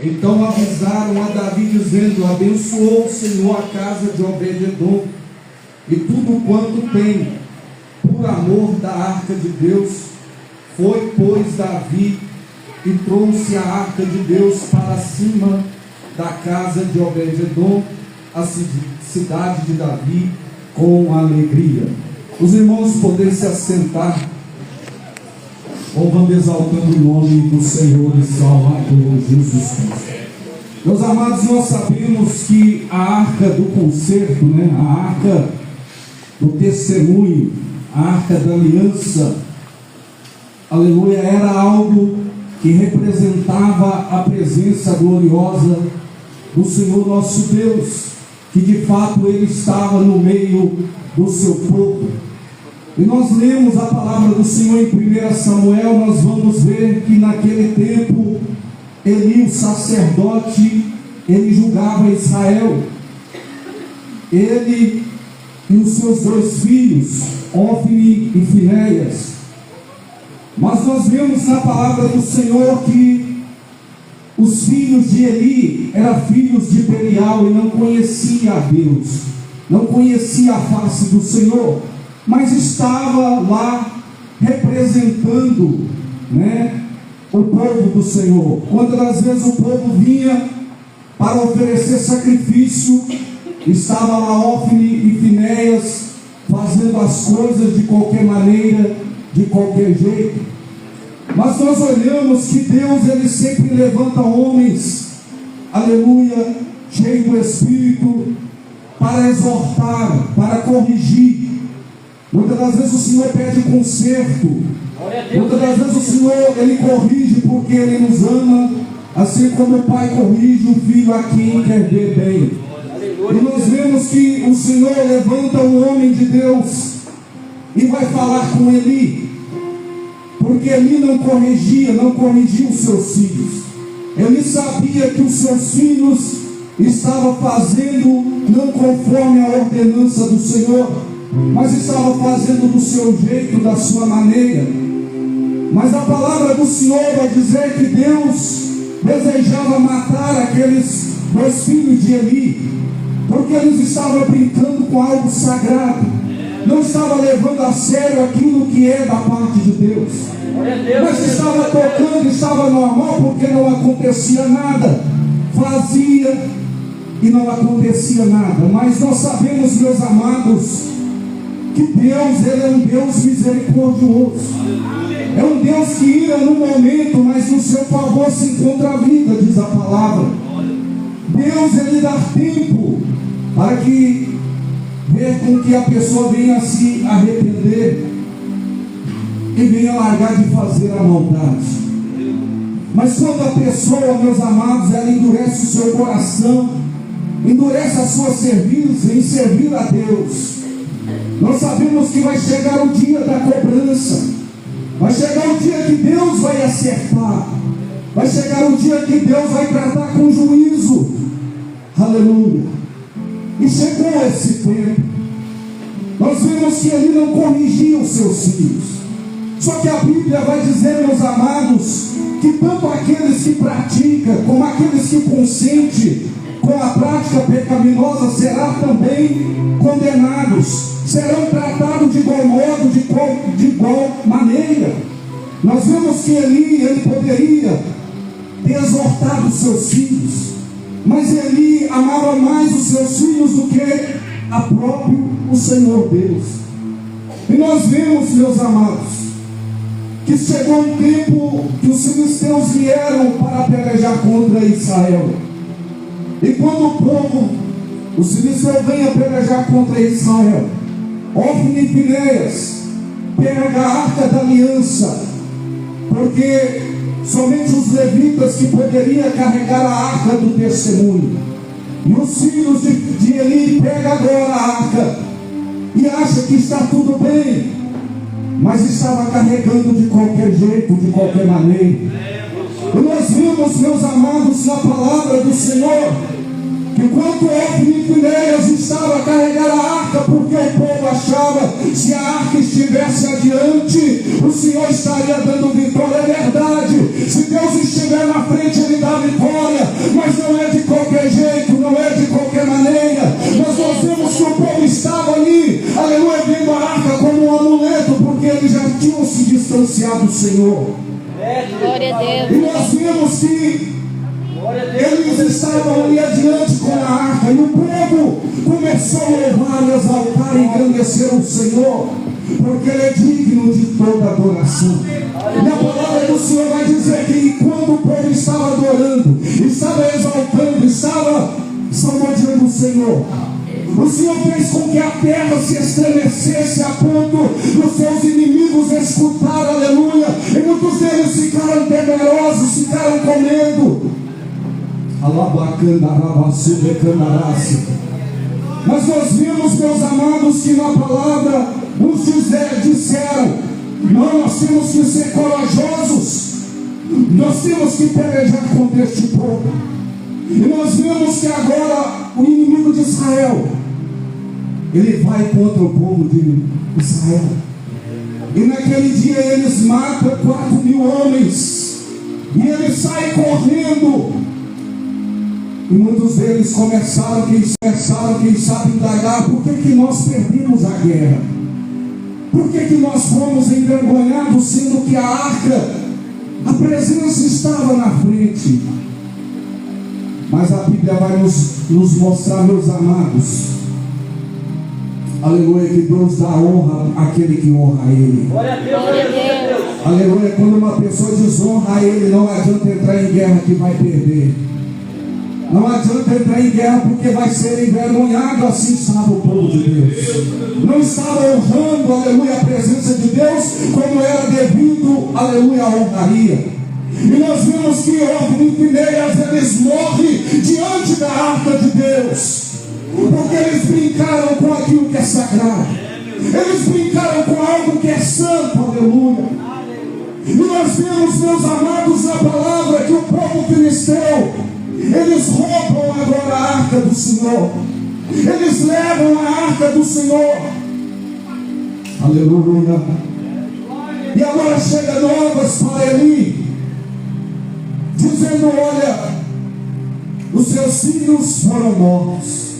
Então avisaram a Davi, dizendo: abençoou o Senhor a casa de Obed-edom e tudo quanto tem, por amor da arca de Deus. Foi, pois, Davi e trouxe a arca de Deus para cima da casa de Obed-edom, a cidade de Davi, com alegria. Os irmãos podem se assentar, louvando e exaltando o nome do Senhor e Salvador Jesus Cristo. Meus amados, nós sabemos que a arca do concerto, a arca do testemunho, a arca da aliança, aleluia, era algo que representava a presença gloriosa do Senhor nosso Deus, que de fato Ele estava no meio do seu povo. E nós lemos a palavra do Senhor em 1 Samuel, nós vamos ver que naquele tempo, Eli, o sacerdote, ele julgava Israel. Ele e os seus dois filhos, Ofni e Finéias. Mas nós vemos na palavra do Senhor que os filhos de Eli eram filhos de Belial e não conhecia a Deus, não conhecia a face do Senhor, mas estava lá representando, o povo do Senhor. Quantas vezes o povo vinha para oferecer sacrifício, estava lá Ofni e Finéias fazendo as coisas de qualquer maneira, de qualquer jeito. Mas nós olhamos que Deus, Ele sempre levanta homens, aleluia, cheios do Espírito, para exortar, para corrigir. Muitas das vezes o Senhor pede conserto, muitas das vezes o Senhor, Ele corrige porque Ele nos ama, assim como o Pai corrige o Filho a quem quer ver bem. E nós vemos que o Senhor levanta um homem de Deus e vai falar com Eli, porque Eli não corrigia os seus filhos. Ele sabia que os seus filhos estavam fazendo não conforme a ordenança do Senhor, mas estavam fazendo do seu jeito, da sua maneira. Mas a palavra do Senhor vai dizer que Deus desejava matar aqueles dois filhos de Eli, porque eles estavam brincando com algo sagrado, não estavam levando a sério aquilo que é da parte de Deus, mas estava tocando, estava normal, porque não acontecia nada, fazia e não acontecia nada. Mas nós sabemos, meus amados, que Deus, Ele é um Deus misericordioso, é um Deus que ira no momento, mas no seu favor se encontra a vida, diz a palavra. Deus, Ele dá tempo para que ver com que a pessoa venha se arrepender e venha largar de fazer a maldade. Mas quando a pessoa, meus amados, ela endurece o seu coração, endurece a sua serviço em servir a Deus, nós sabemos que vai chegar o dia da cobrança, vai chegar o dia que Deus vai acertar, vai chegar o dia que Deus vai tratar com juízo, aleluia. E chegou esse tempo. Nós vemos que ele não corrigia os seus filhos. Só que a Bíblia vai dizer, meus amados, que tanto aqueles que praticam, como aqueles que consentem com a prática pecaminosa, serão também condenados, serão tratados de igual modo, de igual maneira. Nós vemos que ele poderia ter exortado os seus filhos, mas Eli amava mais os seus filhos do que a próprio o Senhor Deus. E nós vemos, meus amados, que chegou um tempo que os filisteus vieram para pelejar contra Israel. E quando o povo, os filisteus vêm a pelejar contra Israel, Ofni e Finéias pega a arca da aliança, porque somente os levitas que poderiam carregar a arca do testemunho. E os filhos de Eli pegam agora a arca e acham que está tudo bem, mas estava carregando de qualquer jeito, de qualquer maneira. E nós vimos, meus amados, na palavra do Senhor, que quando Ofni e Finéias estavam a carregar a arca, porque o povo achava que se a arca estivesse adiante, o Senhor estaria dando vitória. É verdade, se Deus estiver na frente, Ele dá vitória, Mas não é de qualquer jeito, não é de qualquer maneira. Mas nós vemos que o povo estava ali, aleluia, vendo a arca como um amuleto, porque eles já tinham se distanciado do Senhor. Glória a Deus. E nós vemos que eles estavam ali adiante com a arca, e o povo começou a louvar, exaltar e engrandecer o Senhor, porque Ele é digno de toda adoração. E a palavra do Senhor vai dizer que quando o povo estava adorando, estava exaltando, estava salmodiando o Senhor fez com que a terra se estremecesse a ponto dos seus inimigos escutar, aleluia, e muitos deles ficaram temerosos, ficaram com medo. Mas nós vimos, meus amados, que na palavra nos disseram: não, nós temos que ser corajosos, nós temos que pelejar contra este povo. E nós vemos que agora o inimigo de Israel, ele vai contra o povo de Israel. E naquele dia eles matam 4.000 homens, e eles saem correndo. E muitos deles começaram, quem sabe, indagar: por que nós perdemos a guerra? Por que nós fomos envergonhados, sendo que a arca, a presença estava na frente? Mas a Bíblia vai nos mostrar, meus amados, aleluia, que Deus dá honra àquele que honra a Ele. Glória a Deus. Aleluia, quando uma pessoa desonra a Ele, não adianta entrar em guerra que vai perder. Não adianta entrar em guerra porque vai ser envergonhado. Assim estava o povo de Deus. Não estava honrando, aleluia, a presença de Deus como era devido, aleluia, a honraria. E nós vimos que Ofni e Finéias, eles morrem diante da arca de Deus, porque eles brincaram com aquilo que é sagrado. Eles brincaram com algo que é santo, aleluia. E nós vemos, meus amados, na palavra que o povo filisteu, eles roubam agora a arca do Senhor. Eles levam a arca do Senhor. Aleluia. E agora chega novas para Eli, dizendo: olha, os seus filhos foram mortos,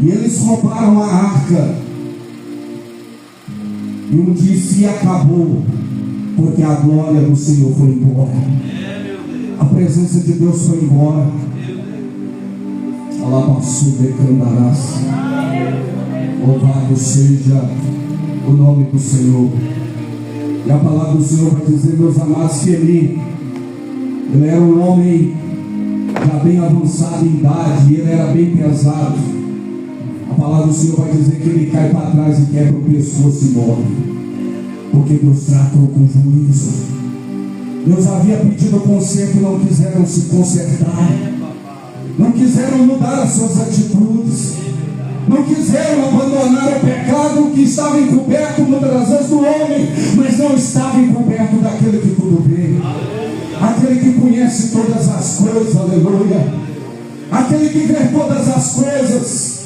e eles roubaram a arca. E um dia se acabou, porque a glória do Senhor foi embora. A presença de Deus foi embora. Louvado seja o nome do Senhor. E a palavra do Senhor vai dizer, meus amados, que ele era um homem já bem avançado em idade, e ele era bem pesado. A palavra do Senhor vai dizer que ele cai para trás e quebra o pescoço e morre, porque Deus tratou com juízo. Deus havia pedido conserto, não quiseram se consertar, não quiseram mudar as suas atitudes, não quiseram abandonar o pecado que estava encoberto muitas das vezes do homem, mas não estava encoberto daquele que tudo vê, aquele que conhece todas as coisas, aleluia, aquele que vê todas as coisas.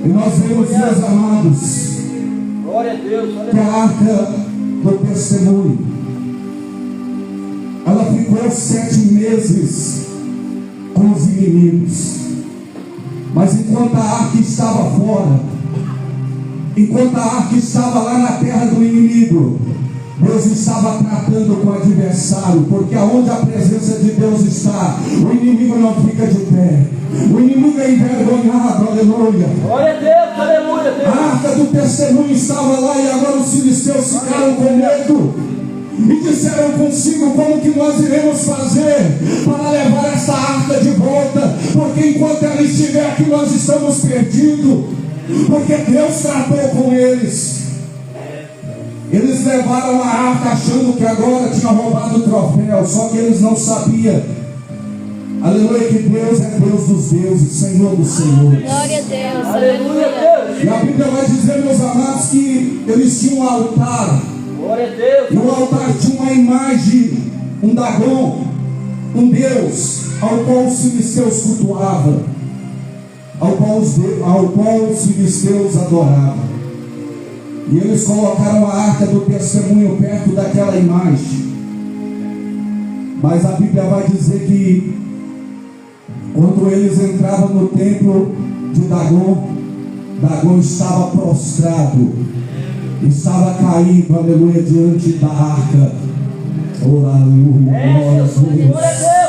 E nós vemos, meus amados, que a arca do testemunho, ela ficou 7 meses com os inimigos. Mas enquanto a arca estava fora, enquanto a arca estava lá na terra do inimigo, Deus estava tratando com o adversário, porque aonde a presença de Deus está, o inimigo não fica de pé, o inimigo é envergonhado, aleluia. Glória a Deus, aleluia, Deus. A arca do testemunho estava lá, e agora os filisteus ficaram com medo e disseram consigo: como que nós iremos fazer para levar essa arca de volta? Porque enquanto ela estiver aqui, nós estamos perdidos, porque Deus tratou com eles. Eles levaram a arca achando que agora tinha roubado o troféu, só que eles não sabiam, aleluia, que Deus é Deus dos deuses, Senhor dos senhores. Glória a Deus, aleluia. E a Bíblia vai dizer, meus amados, que eles tinham um altar. Glória a Deus. E o altar tinha uma imagem, um Dagon, um Deus, ao qual os filisteus cultuavam, ao qual os filisteus adoravam. E eles colocaram a arca do testemunho perto daquela imagem. Mas a Bíblia vai dizer que quando eles entravam no templo de Dagon, Dagon estava prostrado, estava caído, aleluia, diante da arca. Oh, aleluia, glória a Deus.